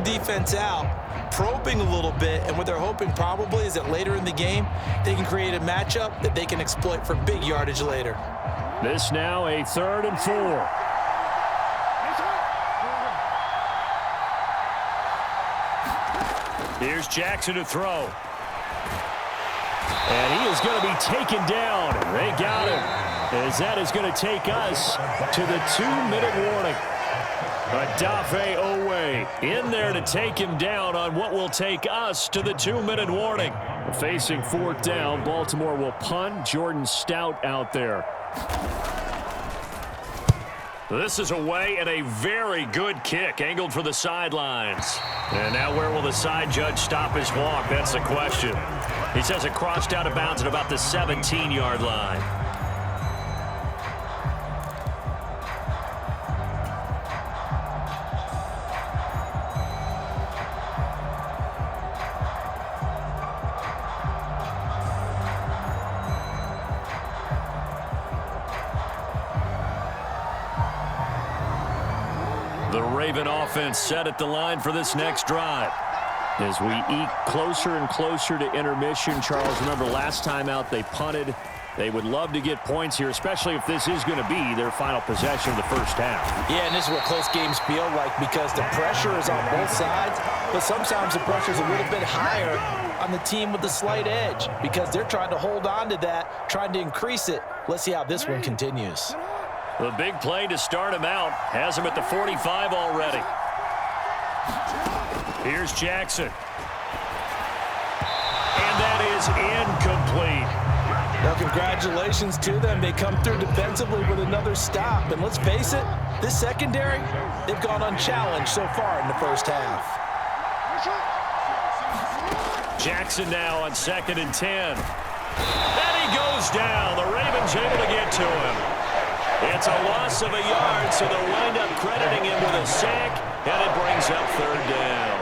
the defense out, probing a little bit, and what they're hoping probably is that later in the game, they can create a matchup that they can exploit for big yardage later. This now a 3rd and 4. Here's Jackson to throw. And he is going to be taken down. They got him. As that is going to take us to the 2-minute warning. Adafe Owe in there to take him down on what will take us to the 2-minute warning. Facing 4th down, Baltimore will punt. Jordan Stout out there. This is away and a very good kick, angled for the sidelines. And now where will the side judge stop his walk? That's the question. He says it crossed out of bounds at about the 17-yard line. The Raven offense set at the line for this next drive. As we eke closer and closer to intermission, Charles, remember last time out they punted. They would love to get points here, especially if this is going to be their final possession of the first half. Yeah, and this is what close games feel like because the pressure is on both sides, but sometimes the pressure is a little bit higher on the team with the slight edge because they're trying to hold on to that, trying to increase it. Let's see how this one continues. The big play to start him out has him at the 45 already. Here's Jackson. And that is incomplete. Well, congratulations to them. They come through defensively with another stop. And let's face it, this secondary, they've gone unchallenged so far in the first half. Jackson now on 2nd and 10. And he goes down. The Ravens able to get to him. It's a loss of a yard, so they'll wind up crediting him with a sack, and it brings up 3rd down.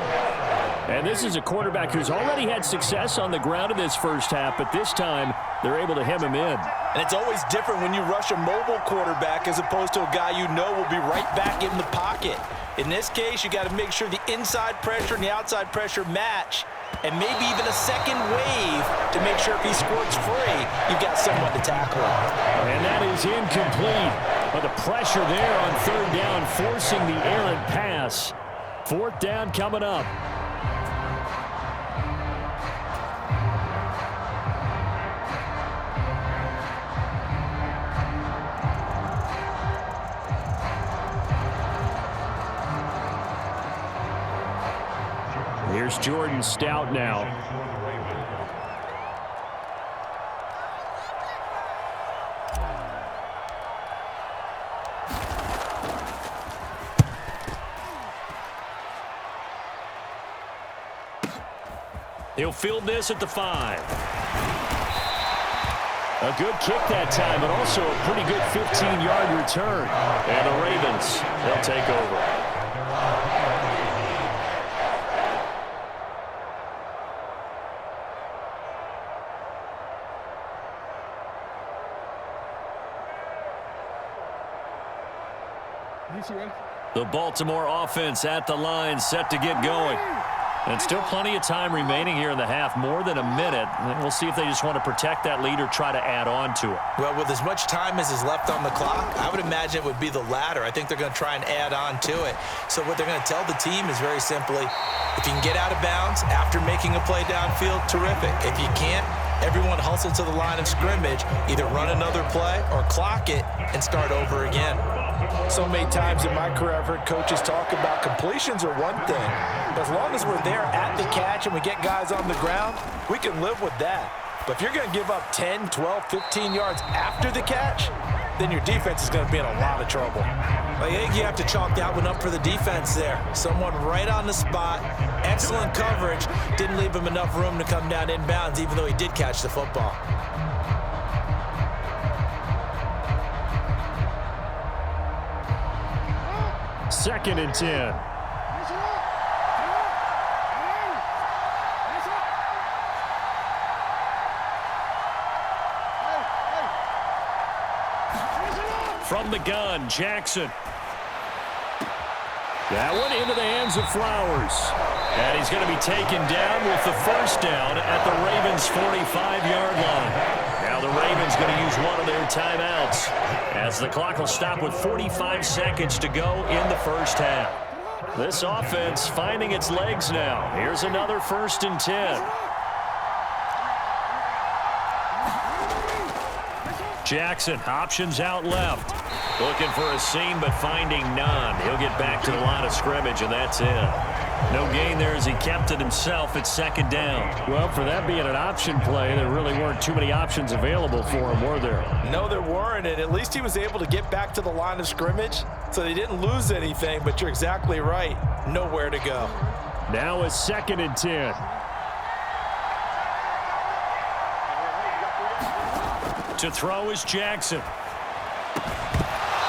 And this is a quarterback who's already had success on the ground in this first half, but this time they're able to hem him in. And it's always different when you rush a mobile quarterback as opposed to a guy you know will be right back in the pocket. In this case, you got to make sure the inside pressure and the outside pressure match, and maybe even a second wave to make sure if he squirts free, you've got someone to tackle him. And that is incomplete. But the pressure there on 3rd down, forcing the errant pass. 4th down coming up. Here's Jordan Stout now. He'll field this at the 5. A good kick that time, but also a pretty good 15-yard return. And the Ravens, they'll take over. The Baltimore offense at the line, set to get going. And still plenty of time remaining here in the half, more than a minute. And we'll see if they just want to protect that lead or try to add on to it. Well, with as much time as is left on the clock, I would imagine it would be the latter. I think they're going to try and add on to it. So what they're going to tell the team is very simply, if you can get out of bounds after making a play downfield, terrific. If you can't, everyone hustle to the line of scrimmage, either run another play or clock it and start over again. So many times in my career, I've heard coaches talk about completions are one thing. But as long as we're there at the catch and we get guys on the ground, we can live with that. But if you're going to give up 10, 12, 15 yards after the catch, then your defense is going to be in a lot of trouble. I think you have to chalk that one up for the defense there. Someone right on the spot, excellent coverage, didn't leave him enough room to come down inbounds, even though he did catch the football. Second and 10. From the gun, Jackson. That one into the hands of Flowers. And he's going to be taken down with the first down at the Ravens' 45-yard line. Now the Ravens going to use one of their timeouts as the clock will stop with 45 seconds to go in the first half. This offense finding its legs now. Here's another 1st and 10. Jackson, options out left. Looking for a seam, but finding none. He'll get back to the line of scrimmage, and that's it. No gain there as he kept it himself at 2nd down. Well, for that being an option play, there really weren't too many options available for him, were there? No, there weren't, and at least he was able to get back to the line of scrimmage, so they didn't lose anything, but you're exactly right. Nowhere to go. Now a 2nd and 10. To throw is Jackson.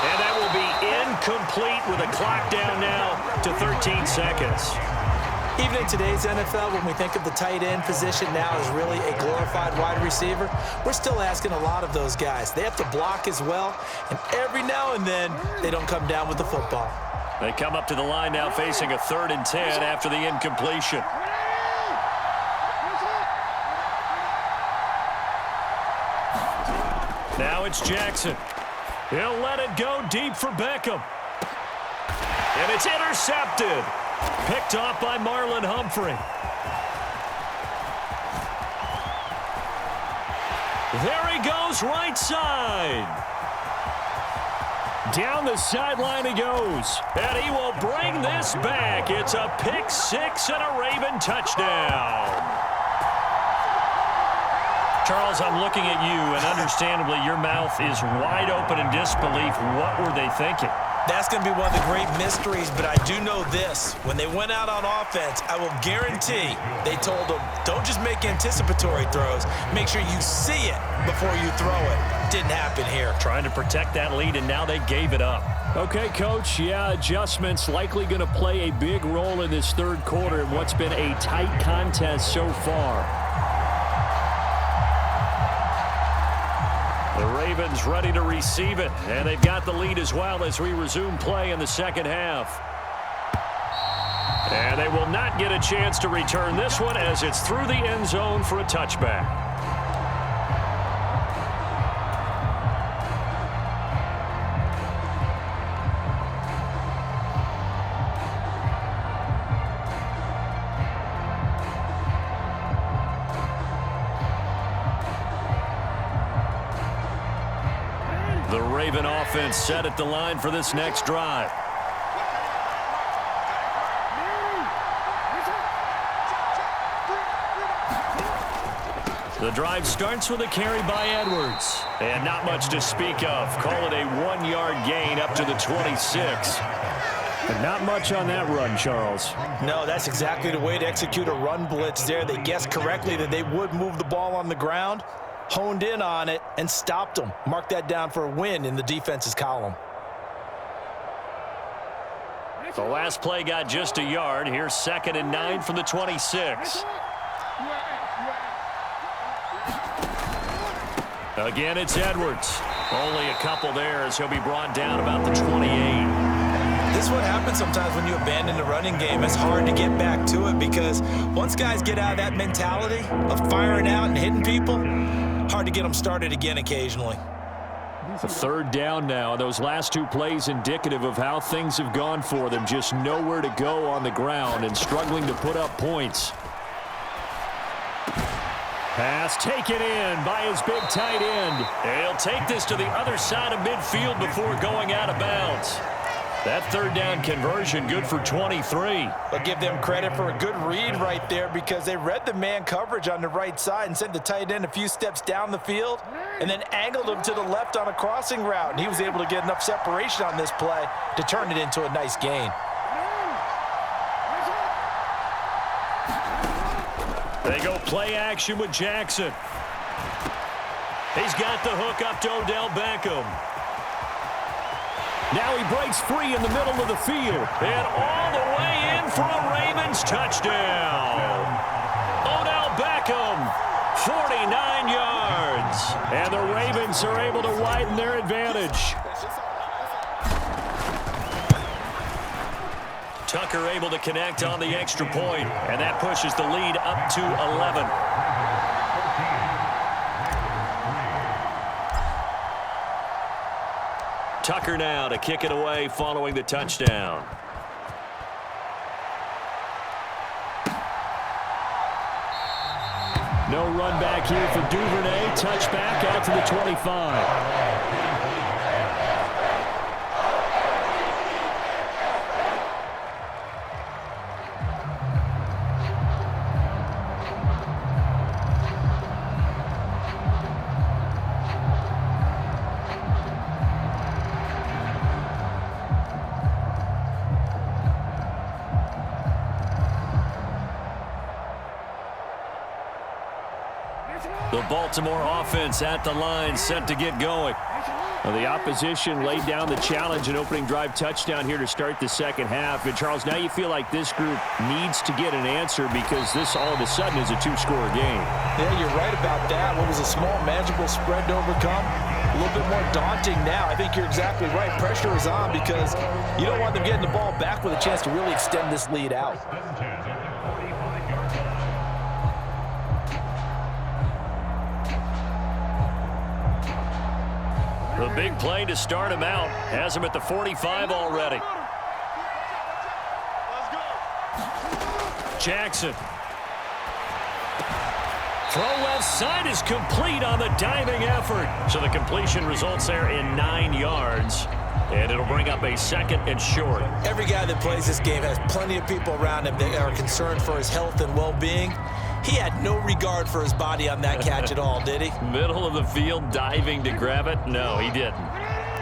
And that will be incomplete with a clock down now to 13 seconds. Even in today's NFL, when we think of the tight end position now as really a glorified wide receiver, we're still asking a lot of those guys. They have to block as well, and every now and then, they don't come down with the football. They come up to the line now facing a 3rd and 10 after the incompletion. Now it's Jackson. He'll let it go deep for Beckham. And it's intercepted. Picked off by Marlon Humphrey. There he goes, right side. Down the sideline he goes. And he will bring this back. It's a pick 6 and a Raven touchdown. Charles, I'm looking at you, and understandably, your mouth is wide open in disbelief. What were they thinking? That's going to be one of the great mysteries, but I do know this. When they went out on offense, I will guarantee they told them, don't just make anticipatory throws. Make sure you see it before you throw it. Didn't happen here. Trying to protect that lead, and now they gave it up. Okay, Coach, yeah, adjustments likely going to play a big role in this 3rd quarter in what's been a tight contest so far. The Ravens ready to receive it, and they've got the lead as well as we resume play in the 2nd half. And they will not get a chance to return this one as it's through the end zone for a touchback. The Raven offense set at the line for this next drive. The drive starts with a carry by Edwards. And not much to speak of. Call it a 1-yard gain up to the 26. But not much on that run, Charles. No, that's exactly the way to execute a run blitz there. They guessed correctly that they would move the ball on the ground, honed in on it, and stopped them. Mark that down for a win in the defense's column. The last play got just a yard. Here's 2nd and 9 from the 26. Again, it's Edwards. Only a couple there as he'll be brought down about the 28. This is what happens sometimes when you abandon the running game. It's hard to get back to it because once guys get out of that mentality of firing out and hitting people, hard to get them started again occasionally. A 3rd down now. Those last 2 plays indicative of how things have gone for them. Just nowhere to go on the ground and struggling to put up points. Pass taken in by his big tight end. He'll take this to the other side of midfield before going out of bounds. That 3rd down conversion good for 23. I'll give them credit for a good read right there because they read the man coverage on the right side and sent the tight end a few steps down the field and then angled him to the left on a crossing route. And he was able to get enough separation on this play to turn it into a nice gain. They go play action with Jackson. He's got the hook up to Odell Beckham. Now he breaks free in the middle of the field. And all the way in for a Ravens touchdown. Odell Beckham, 49 yards. And the Ravens are able to widen their advantage. Tucker able to connect on the extra point, and that pushes the lead up to 11. Tucker now to kick it away following the touchdown. No run back here for Duvernay. Touchback out to the 25. The Baltimore offense at the line, set to get going. Well, the opposition laid down the challenge, an opening drive touchdown here to start the second half. And, Charles, now you feel like this group needs to get an answer because this all of a sudden is a two-score game. Yeah, you're right about that. What was a small, manageable spread to overcome, a little bit more daunting now. I think you're exactly right. Pressure is on because you don't want them getting the ball back with a chance to really extend this lead out. The big play to start him out. Has him at the 45 already. Jackson. Throw left side is complete on the diving effort. So the completion results there in 9 yards. And it'll bring up a second and short. Every guy that plays this game has plenty of people around him that are concerned for his health and well-being. He had no regard for his body on that catch at all, did he? Middle of the field, diving to grab it? No, he didn't.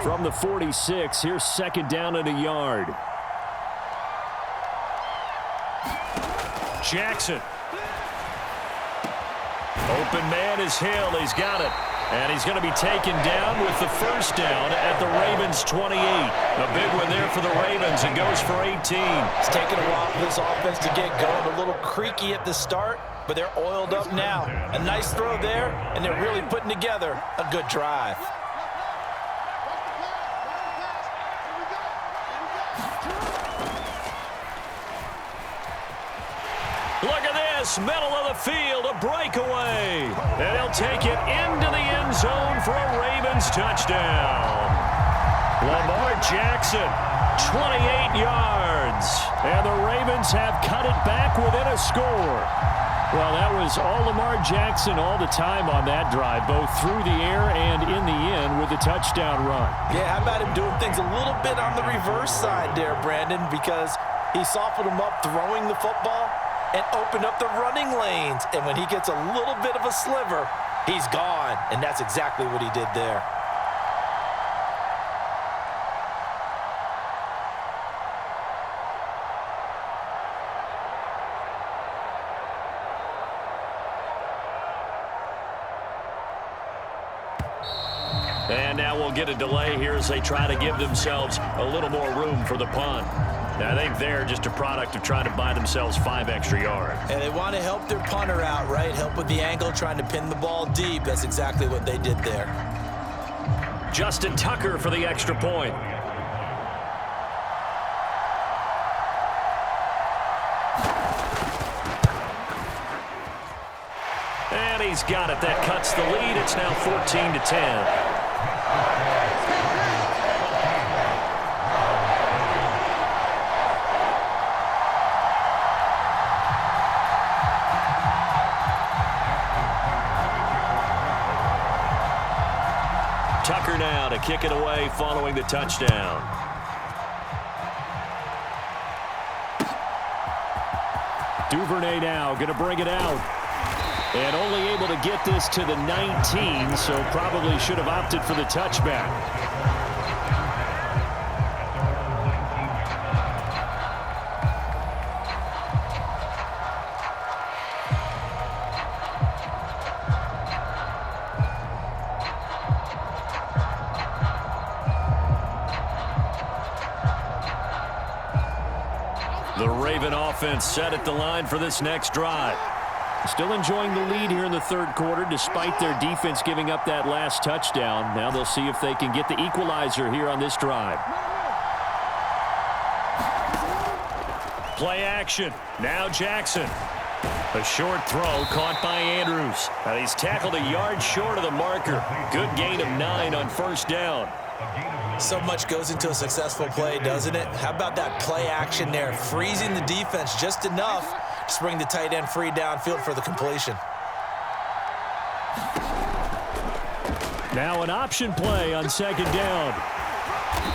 From the 46, here's second down and a yard. Jackson. Open man is Hill. He's got it. And he's going to be taken down with the first down at the Ravens' 28. A big one there for the Ravens. It goes for 18. It's taken a while for this offense to get going. A little creaky at the start, but they're oiled up now. A nice throw there, and they're really putting together a good drive. Look at this, middle of the field, a breakaway. And he'll take it into the end zone for a Ravens touchdown. Lamar Jackson, 28 yards. And the Ravens have cut it back within a score. Well, that was all Lamar Jackson all the time on that drive, both through the air and in the end with the touchdown run. Yeah, how about him doing things a little bit on the reverse side there, Brandon, because he softened him up throwing the football and opened up the running lanes. And when he gets a little bit of a sliver, he's gone. And that's exactly what he did there. And now we'll get a delay here as they try to give themselves a little more room for the punt. Now, I think they're just a product of trying to buy themselves 5 extra yards. And they want to help their punter out, right? Help with the angle, trying to pin the ball deep. That's exactly what they did there. Justin Tucker for the extra point. And he's got it. That cuts the lead. It's now 14-10. Tucker now to kick it away following the touchdown. Duvernay now going to bring it out. And only able to get this to the 19, so probably should have opted for the touchback. The Raven offense set at the line for this next drive. Still enjoying the lead here in the third quarter despite their defense giving up that last touchdown. Now they'll see if they can get the equalizer here on this drive. Play action. Now Jackson. A short throw caught by Andrews. He's tackled a yard short of the marker. Good gain of 9 on first down. So much goes into a successful play, doesn't it? How about that play action there? Freezing the defense just enough to bring the tight end free downfield for the completion. Now an option play on second down.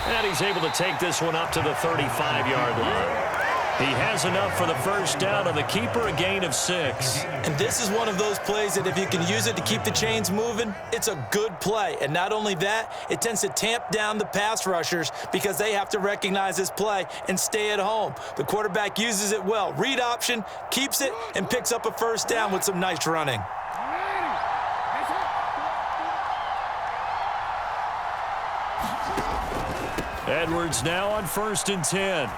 And he's able to take this one up to the 35-yard line. He has enough for the first down, and the keeper a gain of 6. And this is one of those plays that if you can use it to keep the chains moving, it's a good play. And not only that, it tends to tamp down the pass rushers because they have to recognize this play and stay at home. The quarterback uses it well. Read option, keeps it, and picks up a first down with some nice running. Edwards now on 1st and 10.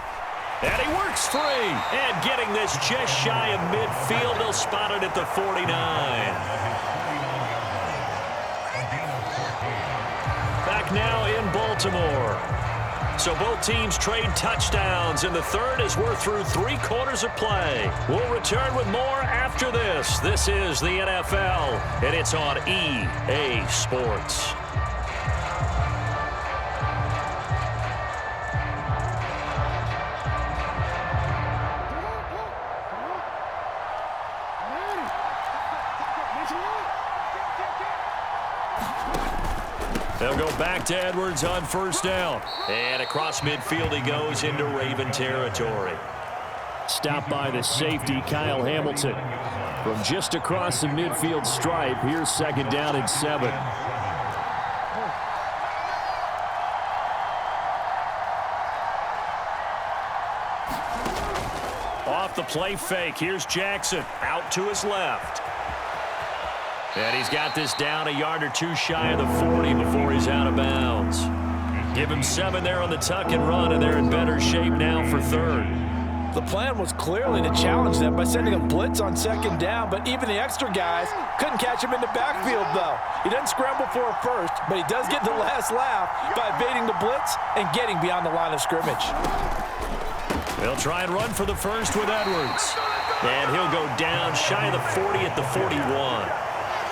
And he works free. And getting this just shy of midfield. They'll spot it at the 49. Back now in Baltimore. So both teams trade touchdowns in the third as we're through 3 quarters of play. We'll return with more after this. This is the NFL, and it's on EA Sports. They'll go back to Edwards on first down. And across midfield he goes into Raven territory. Stopped by the safety, Kyle Hamilton. From just across the midfield stripe, here's second down and 7. Off the play fake, here's Jackson. Out to his left. And he's got this down a yard or 2 shy of the 40 before he's out of bounds. Give him 7 there on the tuck and run, and they're in better shape now for third. The plan was clearly to challenge them by sending a blitz on second down, but even the extra guys couldn't catch him in the backfield, though. He doesn't scramble for a first, but he does get the last laugh by evading the blitz and getting beyond the line of scrimmage. They'll try and run for the first with Edwards. And he'll go down shy of the 40 at the 41.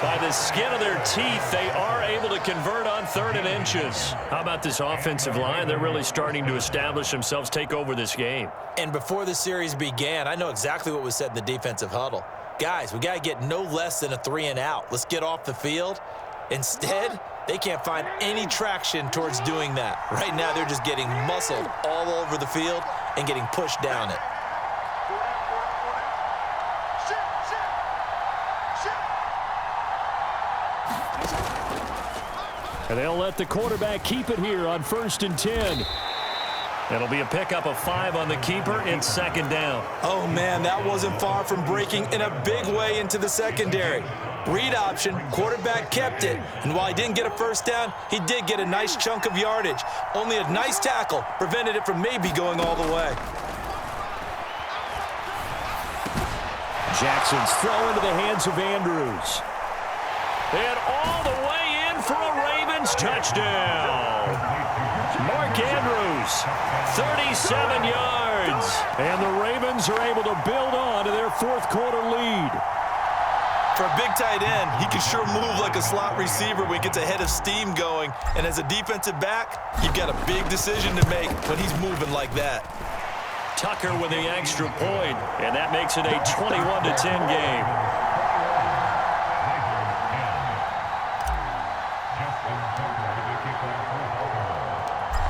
By the skin of their teeth, they are able to convert on 3rd and inches. How about this offensive line? They're really starting to establish themselves, take over this game. And before the series began, I know exactly what was said in the defensive huddle. Guys, we got to get no less than a 3 and out. Let's get off the field. Instead, they can't find any traction towards doing that. Right now, they're just getting muscled all over the field and getting pushed down it. And they'll let the quarterback keep it here on 1st and 10. It'll be a pickup of 5 on the keeper. It's second down. Oh, man, that wasn't far from breaking in a big way into the secondary. Read option, quarterback kept it, and while he didn't get a first down, he did get a nice chunk of yardage. Only a nice tackle prevented it from maybe going all the way. Jackson's throw into the hands of Andrews. And all the way in for a Ravens touchdown. Mark Andrews, 37 yards. And the Ravens are able to build on to their 4th quarter lead. For a big tight end, he can sure move like a slot receiver when he gets a head of steam going. And as a defensive back, you've got a big decision to make when he's moving like that. Tucker with the extra point, and that makes it a 21-10 game.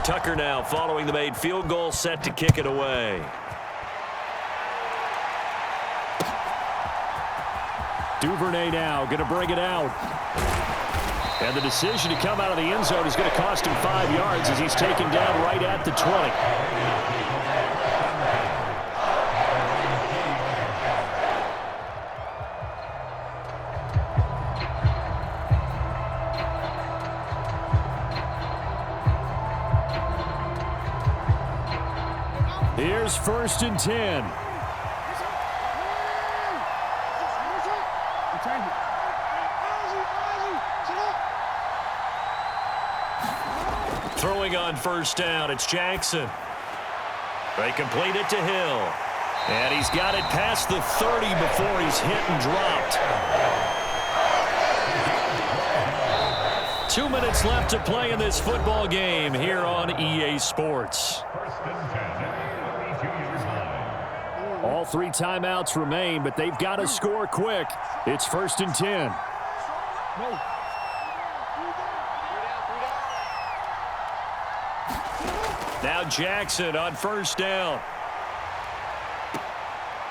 Tucker now following the made field goal, set to kick it away. Duvernay now going to bring it out. And the decision to come out of the end zone is going to cost him 5 yards as he's taken down right at the 20. Here's 1st and 10. Throwing on first down, it's Jackson. They complete it to Hill. And he's got it past the 30 before he's hit and dropped. 2 minutes left to play in this football game here on EA Sports. All 3 timeouts remain, but they've got to score quick. It's 1st and 10. Now Jackson on 1st down.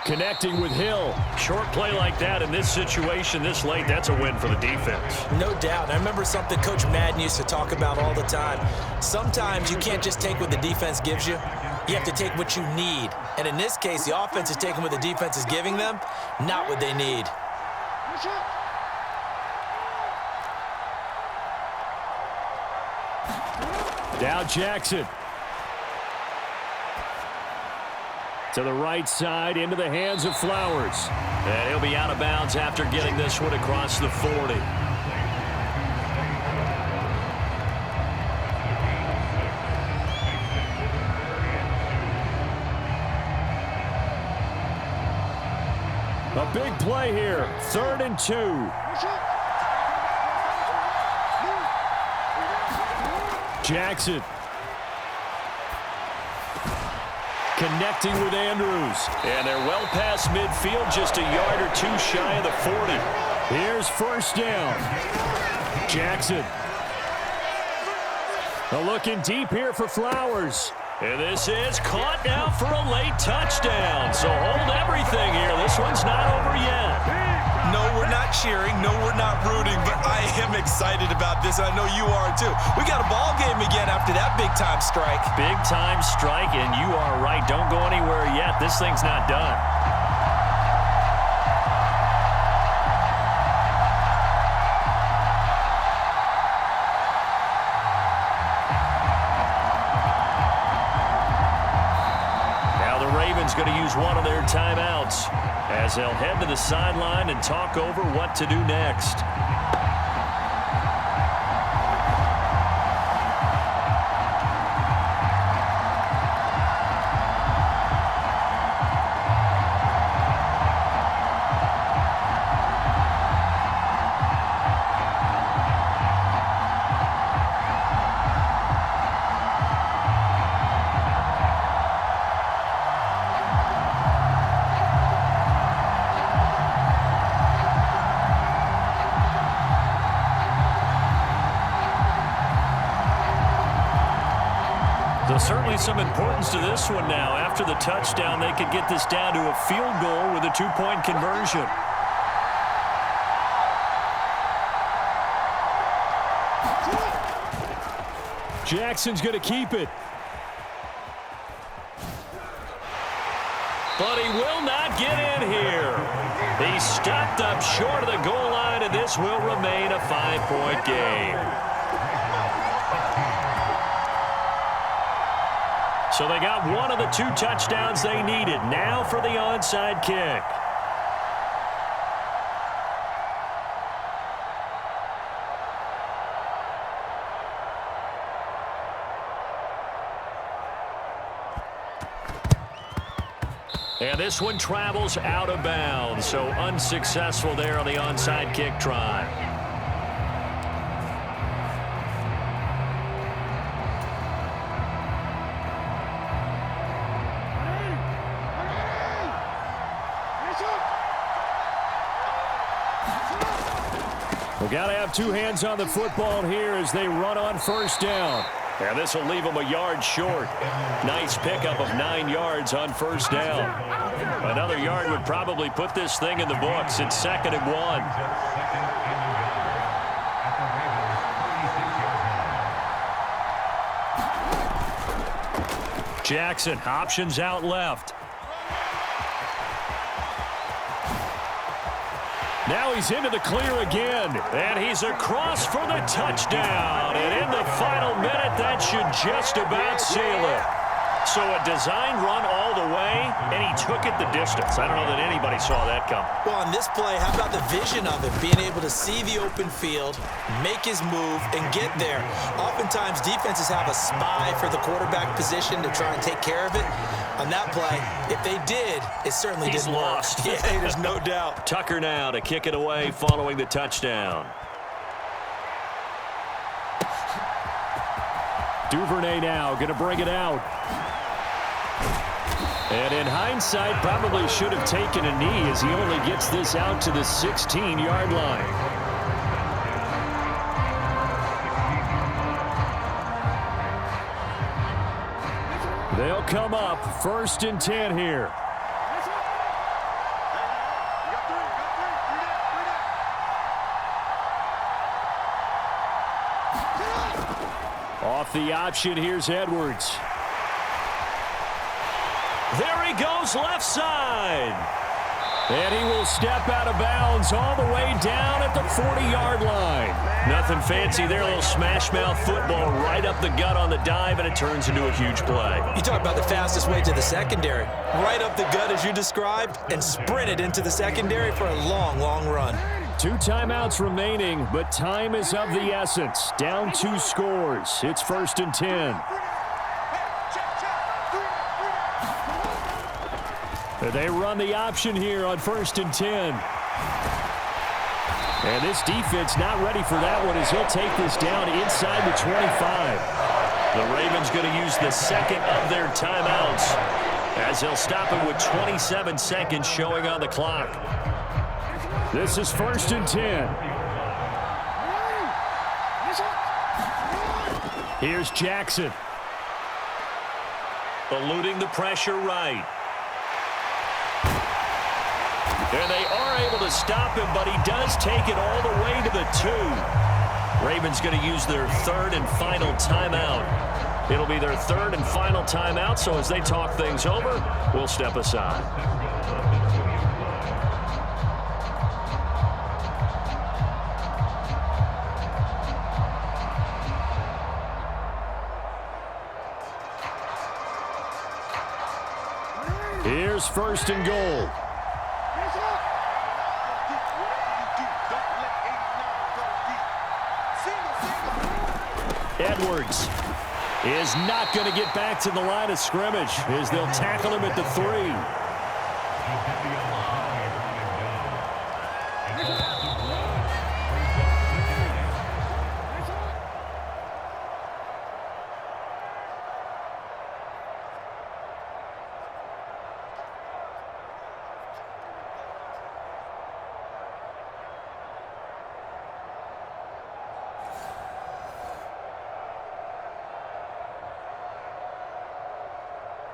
Connecting with Hill. Short play like that in this situation this late, that's a win for the defense. No doubt. I remember something Coach Madden used to talk about all the time. Sometimes you can't just take what the defense gives you. You have to take what you need. And in this case, the offense is taking what the defense is giving them, not what they need. Now Jackson. To the right side, into the hands of Flowers. And he'll be out of bounds after getting this one across the 40. A big play here, 3rd and 2. Jackson. Connecting with Andrews. And they're well past midfield, just a yard or 2 shy of the 40. Here's 1st down. Jackson. Looking deep here for Flowers. And this is caught now for a late touchdown. So hold everything here. This one's not over yet. No, we're not cheering. No, we're not rooting. But I am excited about this. I know you are, too. We got a ball game again after that big-time strike. Big-time strike, and you are right. Don't go anywhere yet. This thing's not done. Going to use one of their timeouts as they'll head to the sideline and talk over what to do next. Certainly some importance to this one now. After the touchdown, they could get this down to a field goal with a 2-point conversion. Jackson's going to keep it. But he will not get in here. He stopped up short of the goal line, and this will remain a 5-point game. So they got one of the 2 touchdowns they needed. Now for the onside kick. And this one travels out of bounds. So unsuccessful there on the onside kick try. We've got to have 2 hands on the football here as they run on 1st down. And this will leave them a yard short. Nice pickup of 9 yards on 1st down. Another yard would probably put this thing in the books. It's 2nd and 1. Jackson, options out left. Now he's into the clear again, and he's across for the touchdown. And in the final minute, that should just about seal it. So a design run all all the way, and he took it the distance. I don't know that anybody saw that come. Well, on this play, how about the vision of him, being able to see the open field, make his move, and get there. Oftentimes, defenses have a spy for the quarterback position to try and take care of it. On that play, if they did, it certainly didn't work. Yeah, there's no doubt. Tucker now to kick it away following the touchdown. Duvernay now going to bring it out. And in hindsight, probably should have taken a knee as he only gets this out to the 16-yard line. They'll come up 1st and 10 here. Off the option, here's Edwards. There he goes, left side. And he will step out of bounds all the way down at the 40-yard line. Nothing fancy there, a little smash-mouth football right up the gut on the dive, and it turns into a huge play. You talk about the fastest way to the secondary. Right up the gut, as you described, and sprinted into the secondary for a long, long run. 2 timeouts remaining, but time is of the essence. Down 2 scores. It's 1st and 10. They run the option here on 1st and 10. And this defense not ready for that one as he'll take this down inside the 25. The Ravens going to use the second of their timeouts as they'll stop it with 27 seconds showing on the clock. This is 1st and 10. Here's Jackson. Eluding the pressure right. And they are able to stop him, but he does take it all the way to the 2. Ravens going to use their 3rd and final timeout. It'll be their 3rd and final timeout, so as they talk things over, we'll step aside. Here's 1st and goal. Edwards is not going to get back to the line of scrimmage as they'll tackle him at the 3.